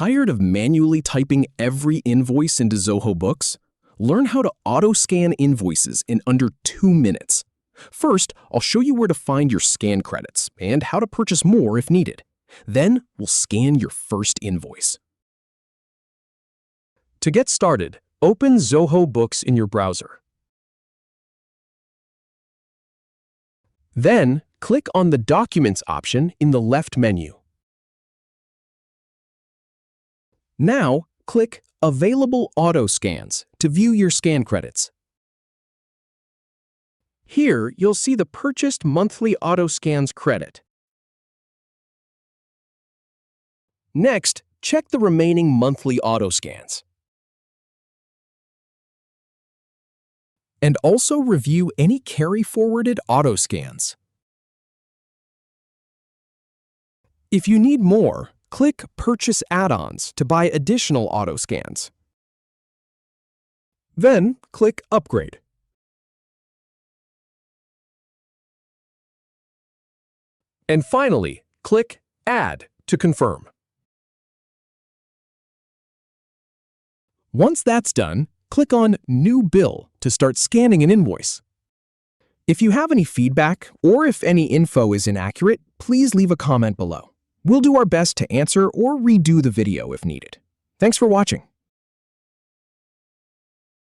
Tired of manually typing every invoice into Zoho Books? Learn how to auto-scan invoices in under 2 minutes. First, I'll show you where to find your scan credits and how to purchase more if needed. Then, we'll scan your first invoice. To get started, open Zoho Books in your browser. Then, click on the Documents option in the left menu. Now, click Available Auto Scans to view your scan credits. Here, you'll see the Purchased Monthly Auto Scans credit. Next, check the remaining monthly auto scans. And also review any carry-forwarded auto scans. If you need more, click Purchase Add-ons to buy additional auto scans. Then, click Upgrade. And finally, click Add to confirm. Once that's done, click on New Bill to start scanning an invoice. If you have any feedback or if any info is inaccurate, please leave a comment below. We'll do our best to answer or redo the video if needed. Thanks for watching.